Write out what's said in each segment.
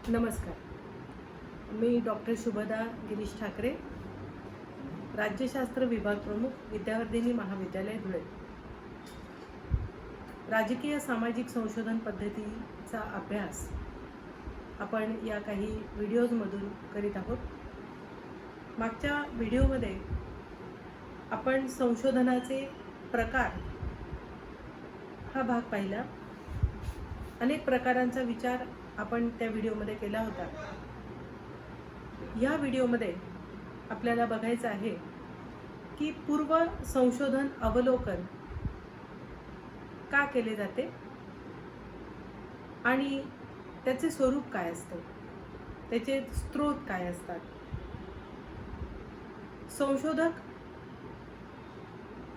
नमस्कार. मी डॉक्टर शुभदा गिरीश ठाकरे, राज्यशास्त्र विभाग प्रमुख, विद्यावर्धिनी महाविद्यालय धुळे. राजकीय सामाजिक संशोधन पद्धतीचा अभ्यास आपण या काही व्हिडिओजमधून करीत आहोत. मागच्या व्हिडिओमध्ये आपण संशोधनाचे प्रकार हा भाग पाहिला. अनेक प्रकारांचा विचार आपण त्या व्हिडिओमध्ये केला होता. या व्हिडिओमध्ये आपल्याला बघायचं आहे की पूर्व संशोधन अवलोकन का केले जाते आणि त्याचे स्वरूप काय असते, त्याचे स्रोत काय असतात.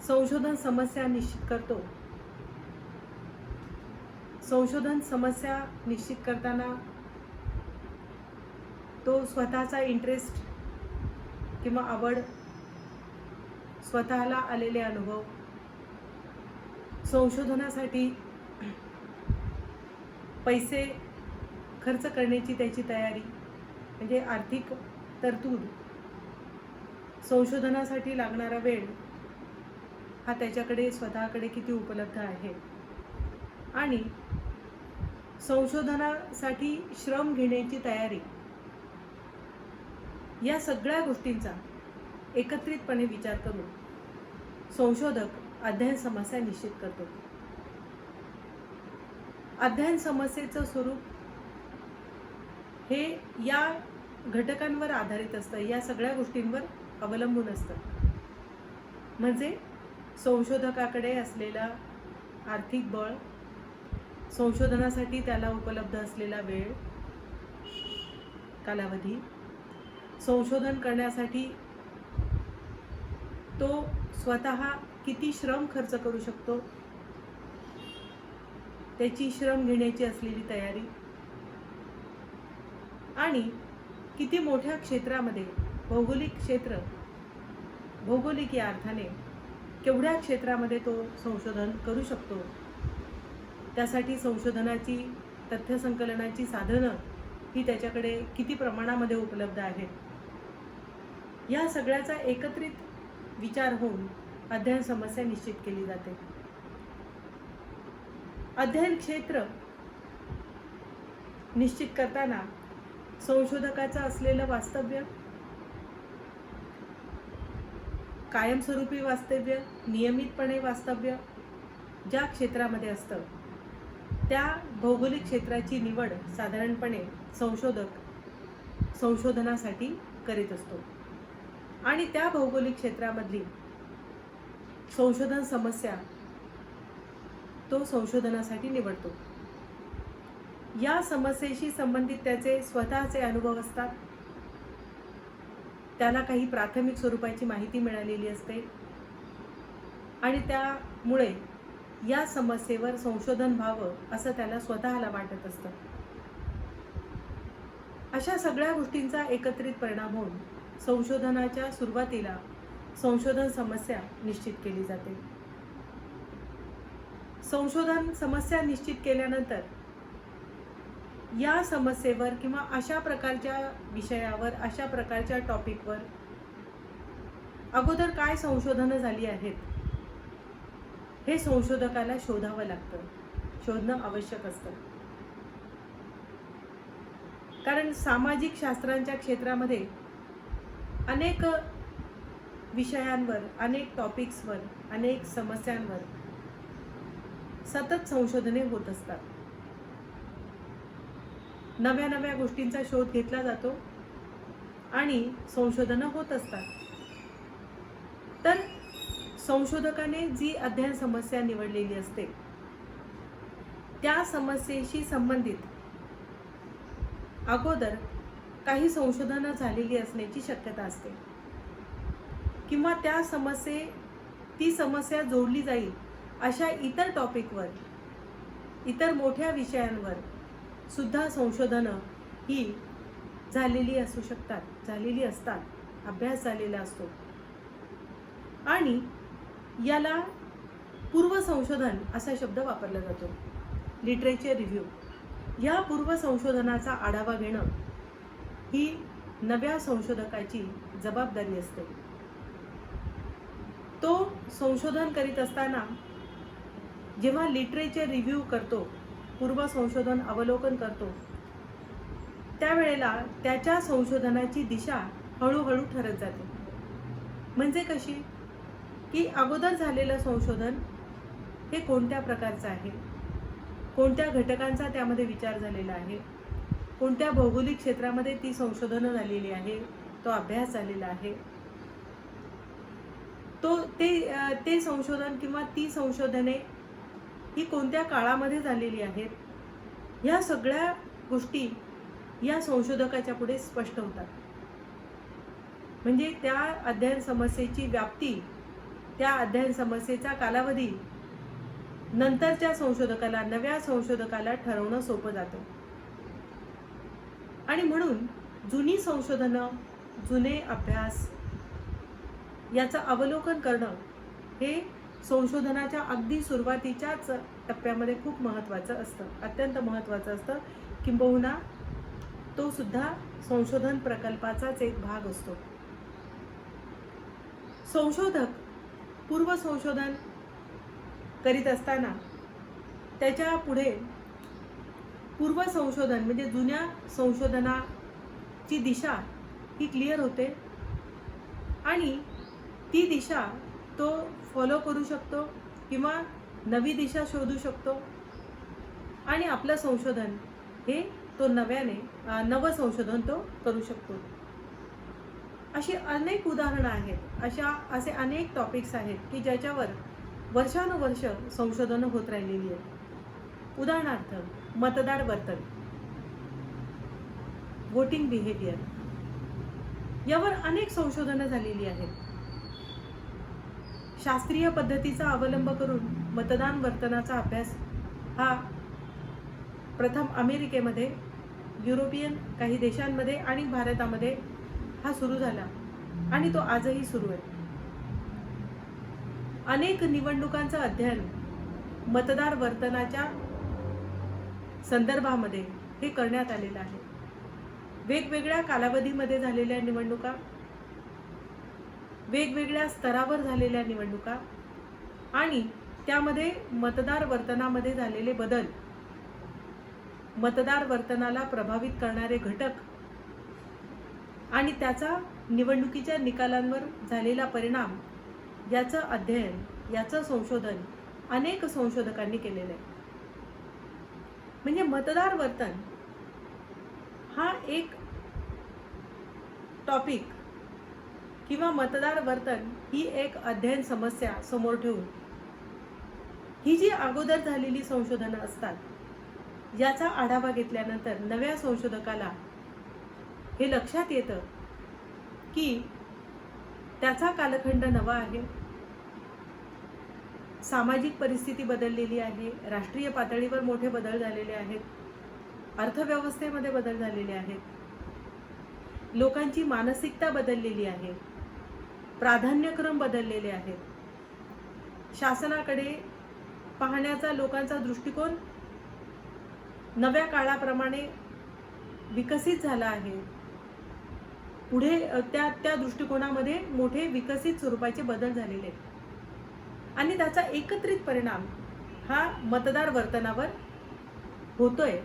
संशोधन समस्या निश्चित करतो. संशोधन समस्या निश्चित करताना तो स्वतःचा इंटरेस्ट किंवा आवड, स्वतःला आलेले अनुभव, संशोधनासाठी पैसे खर्च करण्याची त्याची तयारी म्हणजे आर्थिक तरतूद, संशोधनासाठी लागणारा वेळ हा त्याच्याकडे स्वतःकडे किती उपलब्ध आहे आणि संशोधनासाठी श्रम घेण्याची तयारी, या सगळ्या गोष्टींचा एकत्रितपणे विचार करून संशोधक अध्ययन समस्या निश्चित करतो. अध्ययन समस्येचं स्वरूप हे या घटकांवर आधारित असतं, या सगळ्या गोष्टींवर अवलंबून असतं. म्हणजे संशोधकाकडे असलेला आर्थिक बळ, संशोधनासाठी त्याला उपलब्ध असलेला वेळ कालावधी, संशोधन करण्यासाठी तो स्वतः किती श्रम खर्च करू शकतो, त्याची श्रम घेण्याची असलेली तयारी आणि किती मोठ्या क्षेत्रामध्ये, भौगोलिक या अर्थाने केवढ्या क्षेत्रामध्ये तो संशोधन करू शकतो, त्यासाठी संशोधनाची तथ्यसंकलनाची साधनं ही त्याच्याकडे किती प्रमाणामध्ये उपलब्ध आहेत, या सगळ्याचा एकत्रित विचार होऊन अध्ययन समस्या निश्चित केली जाते. अध्ययन क्षेत्र निश्चित करताना संशोधकाचं असलेलं वास्तव्य, कायमस्वरूपी वास्तव्य, नियमितपणे वास्तव्य ज्या क्षेत्रामध्ये असतं त्या भौगोलिक क्षेत्राची निवड साधारणपणे संशोधक संशोधनासाठी करीत असतो आणि त्या भौगोलिक क्षेत्रामधली संशोधन समस्या तो संशोधनासाठी निवडतो. या समस्येशी संबंधित त्याचे स्वतःचे अनुभव असतात, त्याला काही प्राथमिक स्वरूपाची माहिती मिळालेली असते आणि त्यामुळे या समस्येवर संशोधन व्हावं असं त्याला स्वतःला वाटत असतं. अशा सगळ्या गोष्टींचा एकत्रित परिणाम होऊन संशोधनाच्या सुरुवातीला संशोधन समस्या निश्चित केली जाते. संशोधन समस्या निश्चित केल्यानंतर या समस्येवर किंवा अशा प्रकारच्या विषयावर, अशा प्रकारच्या टॉपिकवर अगोदर काय संशोधनं झाली आहेत हे संशोधकाला शोधावं लागतं, शोधणं आवश्यक असतं. कारण सामाजिक शास्त्रांच्या क्षेत्रामध्ये अनेक विषयांवर, अनेक टॉपिक्सवर, अनेक समस्यांवर सतत संशोधने होत असतात. नव्या नव्या गोष्टींचा शोध घेतला जातो आणि संशोधनं होत असतात. तर संशोधकाने जी अध्ययन समस्या निवडलेली असते त्या समस्येशी संबंधित अगोदर काही संशोधनं झालेली असण्याची शक्यता असते किंवा ती समस्या जोडली जाईल अशा इतर टॉपिकवर, इतर मोठ्या विषयांवर सुद्धा संशोधनं ही झालेली असू शकतात, झालेली असतात, अभ्यास झालेला असतो आणि याला पूर्व संशोधन असा शब्द वापरला जातो. लिटरेचर रिव्ह्यू या पूर्व संशोधनाचा आढावा घेणं ही नव्या संशोधकाची जबाबदारी असते. तो संशोधन करीत असताना जेव्हा लिटरेचर रिव्ह्यू करतो, पूर्व संशोधन अवलोकन करतो, त्यावेळेला त्याच्या संशोधनाची दिशा हळूहळू ठरत जाते. म्हणजे कशी की अगोदर झालेलं संशोधन हे कोणत्या प्रकारचं आहे, कोणत्या घटकांचा त्यामध्ये विचार झालेला आहे, कोणत्या भौगोलिक क्षेत्रामध्ये ती संशोधनं झालेली आहे, तो अभ्यास झालेला आहे, ते संशोधन किंवा ती संशोधने ही कोणत्या काळामध्ये झालेली आहेत, ह्या सगळ्या गोष्टी या संशोधकाच्या पुढे स्पष्ट होतात. म्हणजे त्या अध्ययन समस्येची व्याप्ती, त्या अध्ययन समस्येचा कालावधी नंतरच्या संशोधकाला, नव्या संशोधकाला ठरवणं सोपं जातं. आणि म्हणून जुनी संशोधनं, जुने अभ्यास याचं अवलोकन करणं हे संशोधनाच्या अगदी सुरुवातीच्याच टप्प्यामध्ये खूप महत्त्वाचं असतं, अत्यंत महत्त्वाचं असतं. किंबहुना तो सुद्धा संशोधन प्रकल्पाचाच एक भाग असतो. संशोधक पूर्व संशोधन करीत असताना त्याच्या पुढे पूर्व संशोधन म्हणजे जुन्या संशोधनाची दिशा ही क्लिअर होते आणि ती दिशा तो फॉलो करू शकतो किंवा नवी दिशा शोधू शकतो आणि आपलं संशोधन हे तो नवं संशोधन तो करू शकतो. अशी अनेक उदाहरणं आहेत, असे अनेक टॉपिक्स आहेत की ज्याच्यावर वर्षानुवर्ष संशोधनं होत राहिलेली आहेत. उदाहरणार्थ मतदार वर्तन, वोटिंग बिहेवियर, यावर अनेक संशोधनं झालेली आहेत. शास्त्रीय पद्धतीचा अवलंब करून मतदान वर्तनाचा अभ्यास हा प्रथम अमेरिकेमध्ये, युरोपियन काही देशांमध्ये आणि भारतामध्ये हा सुरू झाला आणि तो आजही सुरू आहे. अनेक निवडणुकांचं अध्ययन मतदार वर्तनाच्या संदर्भामध्ये हे करण्यात आलेलं आहे. वेगवेगळ्या कालावधीमध्ये झालेल्या निवडणुका, वेगवेगळ्या स्तरावर झालेल्या निवडणुका आणि त्यामध्ये मतदार वर्तनामध्ये झालेले बदल, मतदार वर्तनाला प्रभावित करणारे घटक आणि त्याचा निवडणुकीच्या निकालांवर झालेला परिणाम याचं अध्ययन, याचं संशोधन अनेक संशोधकांनी केलेलं आहे. म्हणजे मतदार वर्तन हा एक टॉपिक किंवा मतदार वर्तन ही एक अध्ययन समस्या समोर ठेवून ही जी अगोदर झालेली संशोधनं असतात याचा आढावा घेतल्यानंतर नव्या संशोधकाला हे लक्षात येतं की त्याचा कालखंड नवा आहे, सामाजिक परिस्थिती बदललेली आहे, राष्ट्रीय पातळीवर मोठे बदल झालेले आहेत, अर्थव्यवस्थेमध्ये बदल झालेले आहेत, लोकांची मानसिकता बदललेली आहे, प्राधान्यक्रम बदललेले आहेत, शासनाकडे पाहण्याचा लोकांचा दृष्टिकोन नव्या काळाप्रमाणे विकसित झाला आहे. पुढे त्या दृष्टिकोनामध्ये मोठे विकसित स्वरूपाचे बदल झालेले आहेत आणि त्याचा एकत्रित परिणाम हा मतदार वर्तनावर होतोय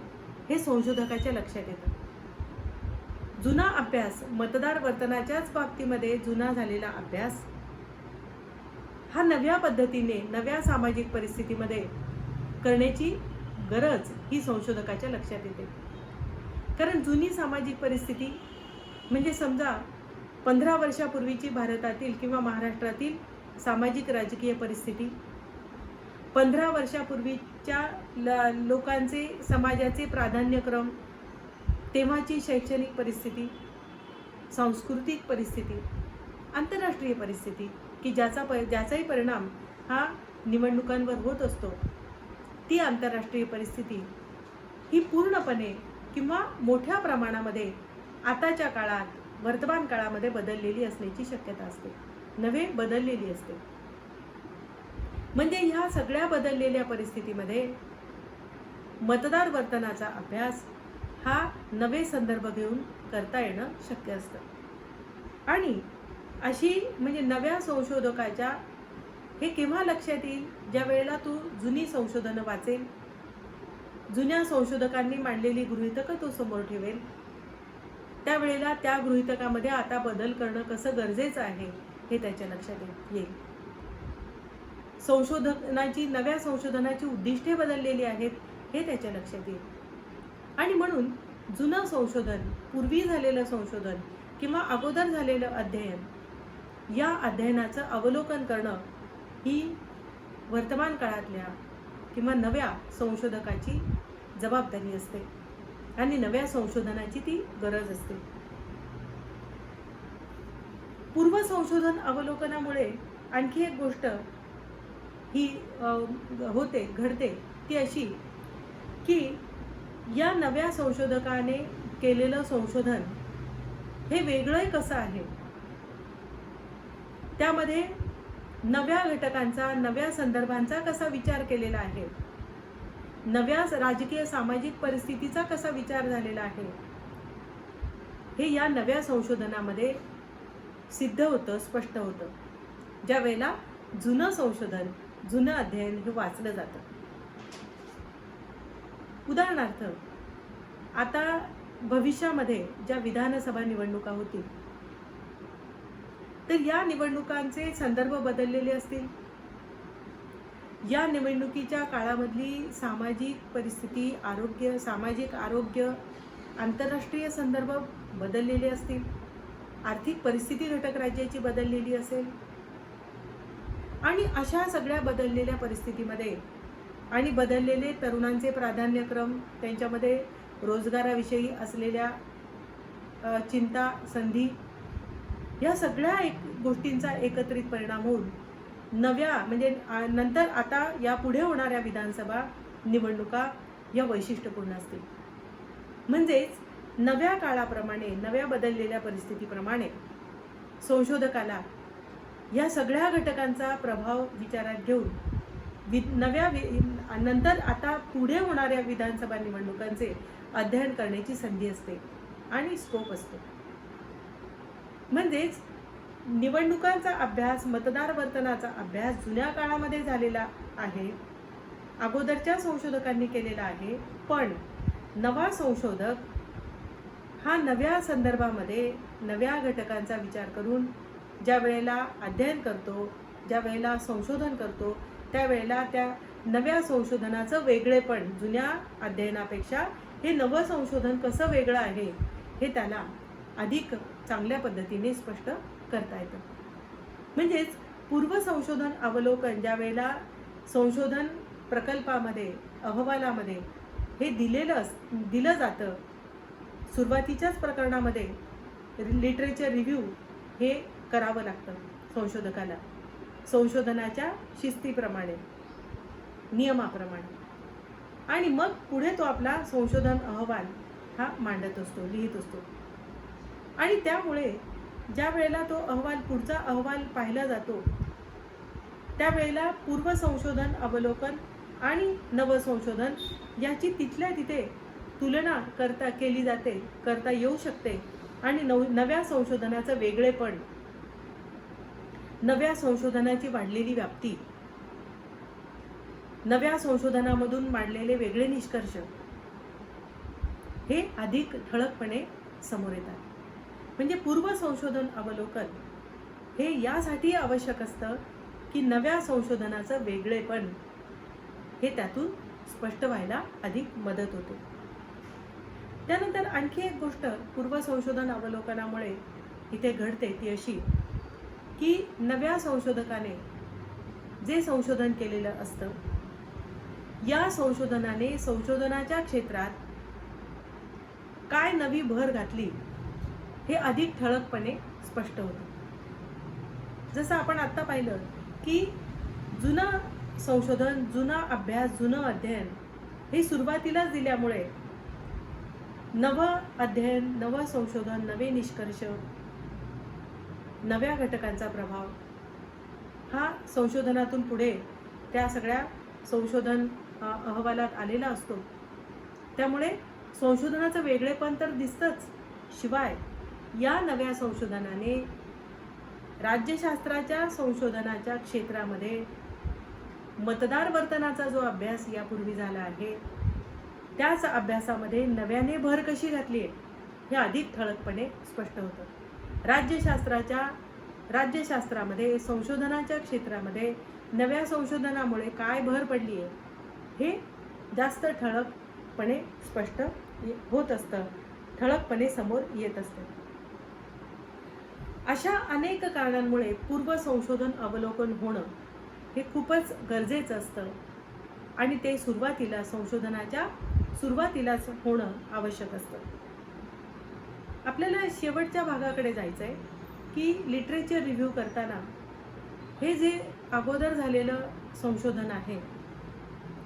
हे संशोधकाच्या लक्षात येतं. जुना अभ्यास, मतदार वर्तनाच्याच बाबतीमध्ये जुना झालेला अभ्यास हा नव्या पद्धतीने नव्या सामाजिक परिस्थितीमध्ये करण्याची गरज ही संशोधकाच्या लक्षात येते. कारण जुनी सामाजिक परिस्थिती म्हणजे समजा 15 वर्षापूर्वीची भारतातील किंवा महाराष्ट्रातील सामाजिक राजकीय परिस्थिती, 15 वर्षापूर्वीच्या लोकांचे समाजाचे प्राधान्यक्रम, तेव्हाची शैक्षणिक परिस्थिती, सांस्कृतिक परिस्थिती, आंतरराष्ट्रीय परिस्थिती की ज्याचाही परिणाम हा निवडणुकांवर होत असतो, ती आंतरराष्ट्रीय परिस्थिती ही पूर्णपणे किंवा मोठ्या प्रमाणामध्ये आताच्या काळात, वर्तमान काळामध्ये बदललेली असण्याची शक्यता असते, नव्हे बदललेली असते. म्हणजे ह्या सगळ्या बदललेल्या परिस्थितीमध्ये मतदार वर्तनाचा अभ्यास हा नवे संदर्भ घेऊन करता येणं शक्य असतं। आणि अशी म्हणजे नव्या संशोधकाच्या हे केव्हा लक्षात येईल, ज्या वेळेला तू जुनी संशोधनं वाचेल, जुन्या संशोधकांनी मांडलेली गृहीतकं तो समोर ठेवेल, त्यावेळेला त्या गृहीतकामध्ये आता बदल करणं कसं गरजेचं आहे हे त्याच्या लक्षात येईल। नव्या संशोधनाची उद्दिष्टे बदललेली आहेत हे त्याच्या लक्षात येईल। आणि म्हणून जुनं संशोधन, पूर्वी झालेलं संशोधन किंवा अगोदर झालेलं अध्ययन, या अध्ययनाचं अवलोकन करणं ही वर्तमान काळातल्या किंवा नव्या संशोधकाची जबाबदारी असते आणि नव्या संशोधनाची ती गरज असते। पूर्व संशोधन अवलोकनामुळे आणखी एक गोष्ट ही घडते ती अशी की या नव्या संशोधकाने केलेलं संशोधन हे वेगळं कसं आहे, त्यामध्ये नव्या घटकांचा, नव्या संदर्भांचा कसा विचार केलेला आहे, नव्या राजकीय सामाजिक परिस्थितीचा कसा विचार झालेला आहे, हे या नव्या संशोधनामध्ये सिद्ध होतं, स्पष्ट होतं, ज्या वेळेला जुनं संशोधन, जुनं अध्ययन हे वाचलं जातं। उदाहरणार्थ, आता भविष्यामध्ये ज्या विधानसभा निवडणुका होतील, तर या निवडणुकांचे संदर्भ बदललेले असतील, या निवडणुकीच्या काळामधली सामाजिक परिस्थिती, सामाजिक आरोग्य, आंतरराष्ट्रीय संदर्भ बदललेले असतील, आर्थिक परिस्थिती घटक राज्याची बदललेली असेल, आणि अशा सगळ्या बदललेल्या परिस्थितीमध्ये आणि बदललेले तरुणांचे प्राधान्यक्रम, त्यांच्यामध्ये रोजगाराविषयी असलेल्या चिंता, संधी, या सगळ्या गोष्टींचा एकत्रित परिणाम होऊन नव्या म्हणजे नंतर आता या पुढे होणाऱ्या विधानसभा निवडणुका या वैशिष्ट्यपूर्ण असतील। म्हणजेच नव्या काळाप्रमाणे, नव्या बदललेल्या परिस्थितीप्रमाणे संशोधकाला या सगळ्या घटकांचा प्रभाव विचारात घेऊन नंतर आता पुढे होणाऱ्या विधानसभा निवडणुकांचे अध्ययन करण्याची संधी असते आणि स्कोप असतो। म्हणजेच निवडणुकांचा अभ्यास, मतदार वर्तनाचा अभ्यास जुन्या काळामध्ये झालेला आहे, अगोदरच्या संशोधकांनी केलेला आहे, पण नवा संशोधक हा नव्या संदर्भामध्ये, नव्या घटकांचा विचार करून ज्या वेळेला अध्ययन करतो, ज्या वेळेला संशोधन करतो, त्यावेळेला त्या नव्या संशोधनाचं वेगळेपण, जुन्या अध्ययनापेक्षा हे नवं संशोधन कसं वेगळं आहे हे त्याला अधिक चांगल्या पद्धतीने स्पष्ट करता येतं। म्हणजेच पूर्व संशोधन अवलोकन ज्या वेळेला संशोधन प्रकल्पामध्ये, अहवालामध्ये हे दिलं जातं, सुरुवातीच्याच प्रकरणामध्ये लिटरेचर रिव्ह्यू हे करावं लागतं संशोधकाला, संशोधनाच्या शिस्तीप्रमाणे, नियमाप्रमाणे, आणि मग पुढे तो आपला संशोधन अहवाल हा मांडत असतो, लिहित असतो। आणि त्यामुळे ज्या वेळेला तो पुढचा अहवाल पाहिला जातो, त्यावेळेला पूर्व संशोधन अवलोकन आणि नवसंशोधन याची तिथल्या तिथे तुलना केली जाते, करता येऊ शकते, आणि नव्या संशोधनाचं वेगळेपण, नव्या संशोधनाची वाढलेली व्याप्ती, नव्या संशोधनामधून मांडलेले वेगळे निष्कर्ष हे अधिक ठळकपणे समोर येतात। म्हणजे पूर्व संशोधन अवलोकन हे यासाठी आवश्यक असतं की नव्या संशोधनाचं वेगळेपण हे त्यातून स्पष्ट व्हायला अधिक मदत होते। त्यानंतर आणखी एक गोष्ट पूर्व संशोधन अवलोकनामुळे इथे घडते ती अशी की नव्या संशोधकाने जे संशोधन केलेलं असतं, या संशोधनाने संशोधनाच्या क्षेत्रात काय नवी भर घातली हे अधिक ठळकपणे स्पष्ट होतं। जसं आपण आत्ता पाहिलं की जुनं संशोधन, जुना अभ्यास, जुनं अध्ययन हे सुरुवातीलाच दिल्यामुळे नवं अध्ययन, नवं संशोधन, नवे निष्कर्ष, नव्या घटकांचा प्रभाव हा संशोधनातून पुढे त्या सगळ्या संशोधन अहवालात आलेला असतो, त्यामुळे संशोधनाचं वेगळेपण तर दिसतंच, शिवाय या नव्या संशोधनाने राज्यशास्त्राच्या संशोधनाच्या क्षेत्रामध्ये मतदार वर्तनाचा जो अभ्यास यापूर्वी झाला आहे, त्याच अभ्यासामध्ये नव्याने भर कशी घातली आहे हे अधिक ठळकपणे स्पष्ट होतं. राज्यशास्त्रामध्ये संशोधनाच्या क्षेत्रामध्ये नव्या संशोधनामुळे काय भर पडली आहे हे जास्त ठळकपणे स्पष्ट होत असतं, ठळकपणे समोर येत असतं. अशा अनेक कारणांमुळे पूर्व संशोधन अवलोकन होणं हे खूपच गरजेचं असतं आणि ते संशोधनाच्या सुरुवातीलाच होणं आवश्यक असतं. आपल्याला शेवटच्या भागाकडे जायचं आहे की लिटरेचर रिव्ह्यू करताना हे जे अगोदर झालेलं संशोधन आहे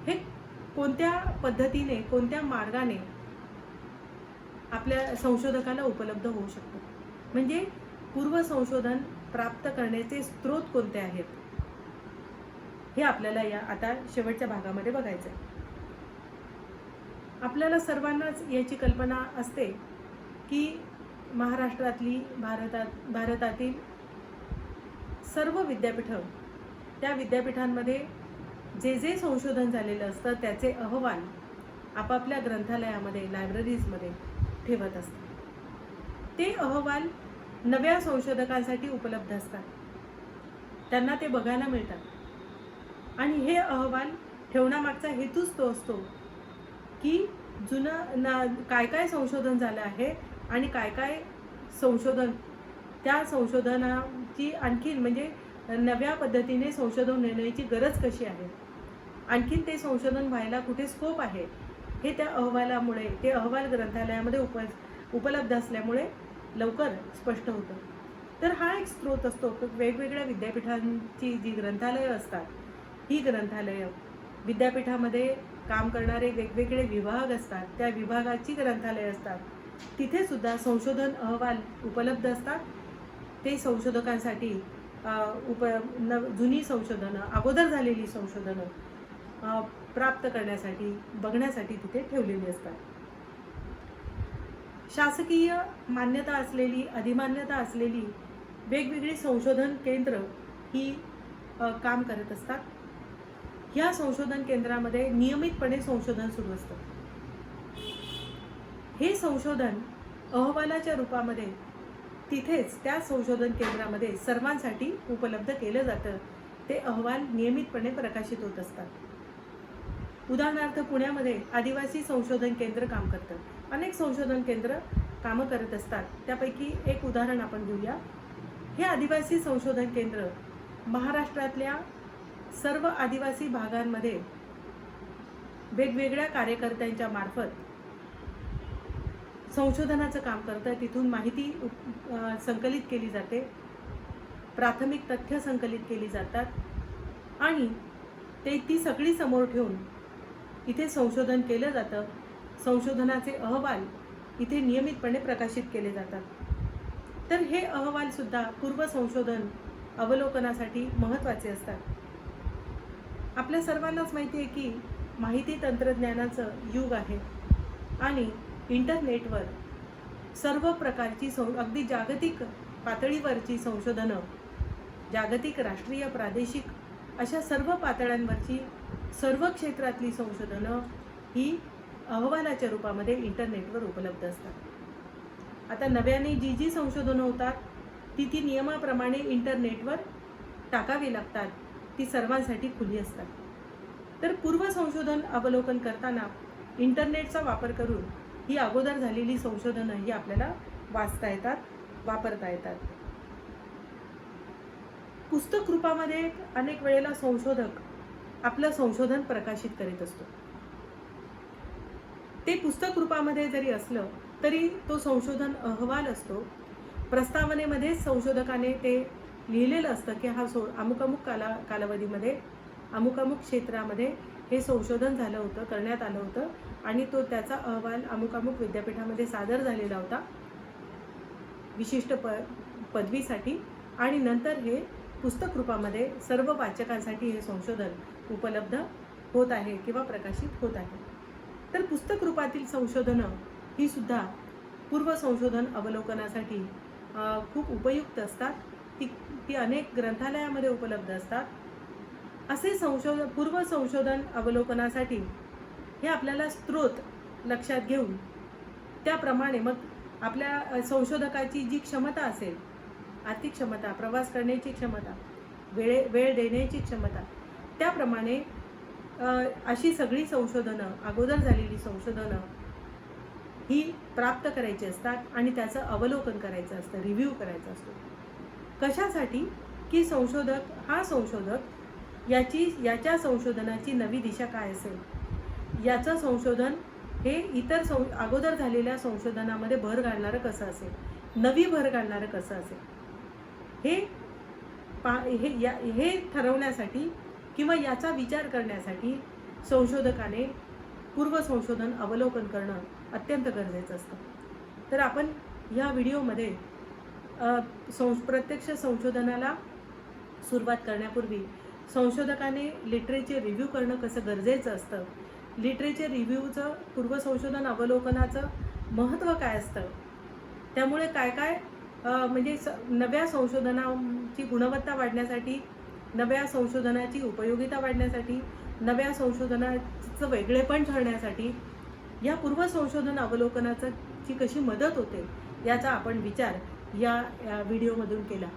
हे कोणत्या पद्धतीने, कोणत्या मार्गाने आपल्या संशोधकाला उपलब्ध होऊ शकतं, म्हणजे पूर्व संशोधन प्राप्त करण्याचे स्रोत कोणते आहेत हे आपल्याला आता शेवटच्या भागामध्ये बघायचं आहे. आपल्याला सर्वांनाच याची कल्पना असते की महाराष्ट्रातली भारतातील सर्व विद्यापीठं, त्या विद्यापीठांमध्ये जे संशोधन झालेलं असतं त्याचे अहवाल आपापल्या ग्रंथालयामध्ये, लायब्ररीजमध्ये ठेवत असतात. ते अहवाल नव्या संशोधकांसाठी उपलब्ध असतात, त्यांना ते बघायला मिळतात आणि हे अहवाल ठेवण्यामागचा हेतूच तो असतो की काय काय संशोधन झालं आहे आणि काय संशोधन, त्या संशोधनाची आणखीन म्हणजे नव्या पद्धतीने संशोधन होण्याची गरज कशी आहे, आणखीन ते संशोधन व्हायला कुठे स्कोप आहे हे त्या अहवालामुळे, ते अहवाल ग्रंथालयामध्ये उपलब्ध असल्यामुळे लवकर स्पष्ट होतं. तर हा एक स्रोत असतो. वेगवेगळ्या विद्यापीठांची जी ग्रंथालयं असतात, ही ग्रंथालयं, विद्यापीठामध्ये काम करणारे वेगवेगळे विभाग असतात, त्या विभागाची ग्रंथालयं असतात, तिथे सुद्धा संशोधन अहवाल उपलब्ध असतात. ते संशोधकांसाठी जुनी संशोधनं, अगोदर झालेली संशोधनं प्राप्त करण्यासाठी, बघण्यासाठी तिथे ठेवलेली असतात. शासकीय मान्यता असलेली, अधिमान्यता असलेली वेगवेगळी संशोधन केंद्र ही काम करत असतात. ह्या संशोधन केंद्रामध्ये नियमितपणे संशोधन सुरू असतं. हे संशोधन अहवालाच्या रूपामध्ये तिथेच त्या संशोधन केंद्रामध्ये सर्वांसाठी उपलब्ध केलं जातं. ते अहवाल नियमितपणे प्रकाशित होत असतात. उदाहरणार्थ पुण्यामध्ये आदिवासी संशोधन केंद्र काम करतं. अनेक संशोधन केंद्र कामं करत असतात. त्यापैकी एक उदाहरण आपण घेऊया. हे आदिवासी संशोधन केंद्र महाराष्ट्रातल्या सर्व आदिवासी भागांमध्ये वेगवेगळ्या कार्यकर्त्यांच्या मार्फत संशोधनाचं काम करतं. तिथून माहिती संकलित केली जाते, प्राथमिक तथ्य संकलित केली जातात आणि ती सगळी समोर ठेवून इथे संशोधन केलं जातं. संशोधनाचे अहवाल इथे नियमितपणे प्रकाशित केले जातात. तर हे अहवालसुद्धा पूर्व संशोधन अवलोकनासाठी महत्त्वाचे असतात. आपल्या सर्वांनाच माहिती आहे की माहिती तंत्रज्ञानाचं युग आहे आणि इंटरनेटवर सर्व प्रकारची अगदी जागतिक पातळीवरची संशोधनं, जागतिक, राष्ट्रीय, प्रादेशिक अशा सर्व पातळ्यांवरची, सर्व क्षेत्रातली संशोधनं ही अहवालाच्या रूपामध्ये इंटरनेटवर उपलब्ध असतात. आता नव्याने जी संशोधनं होतात ती नियमाप्रमाणे इंटरनेटवर टाकावी लागतात. ती सर्वांसाठी खुली असतात. तर पूर्व संशोधन अवलोकन करताना इंटरनेटचा वापर करून ही अगोदर झालेली संशोधनं ही आपल्याला वाचता येतात, वापरता येतात. पुस्तक रूपामध्ये अनेक वेळेला संशोधक आपलं संशोधन प्रकाशित करीत असतो. ते पुस्तक रूपामध्ये जरी असलं तरी तो संशोधन अहवाल असतो. प्रस्तावनेमध्ये संशोधकाने ते लिहिलेलं असतं की हा अमुक अमुक कालावधीमध्ये अमुक अमुक क्षेत्रामध्ये हे संशोधन झालं होतं, करण्यात आलं होतं आणि त्याचा अहवाल अमुक अमुक विद्यापीठामध्ये सादर झालेला होता विशिष्ट पदवीसाठी आणि नंतर हे पुस्तक रूपामध्ये सर्व वाचकांसाठी हे संशोधन उपलब्ध होत आहे किंवा प्रकाशित होत आहे. तर पुस्तक रूपातील संशोधनं ही सुद्धा पूर्व संशोधन अवलोकनासाठी खूप उपयुक्त असतात. ती अनेक ग्रंथालयामध्ये उपलब्ध असतात. असे पूर्व संशोधन अवलोकनासाठी हे आपल्याला स्रोत लक्षात घेऊन त्याप्रमाणे मग आपल्या संशोधकाची जी क्षमता असेल, आर्थिक क्षमता, प्रवास करण्याची क्षमता, वेळ देण्याची क्षमता, त्याप्रमाणे अशी सगळी संशोधनं, अगोदर झालेली संशोधनं ही प्राप्त करायची असतात आणि त्याचं अवलोकन करायचं असतं, रिव्ह्यू करायचा असतो. कशासाठी? की संशोधक याच्या संशोधनाची नवी दिशा काय असेल, याचं संशोधन हे इतर अगोदर झालेल्या संशोधनामध्ये भर घालणारं कसं असेल, नवी भर घालणारं कसं असेल, हे ठरवण्यासाठी किंवा याचा विचार करण्यासाठी संशोधकाने पूर्व संशोधन अवलोकन करणं अत्यंत गरजेचं असतं. तर आपण या व्हिडिओमध्ये प्रत्यक्ष संशोधनाला सुरुवात करण्यापूर्वी संशोधकाने लिटरेचर रिव्ह्यू करणं कसं गरजेचं असतं, लिटरेचर रिव्ह्यूचं पूर्व संशोधन अवलोकनाचं महत्त्व काय असतं, त्यामुळे काय काय म्हणजे नव्या संशोधनाची गुणवत्ता वाढण्यासाठी, नव्या संशोधनाची उपयोगिता वाढण्यासाठी, नव्या संशोधनाचं वेगळेपण ठरण्यासाठी या पूर्व संशोधन अवलोकनाची कशी मदत होते याचा आपण विचार या व्हिडिओमधून केला.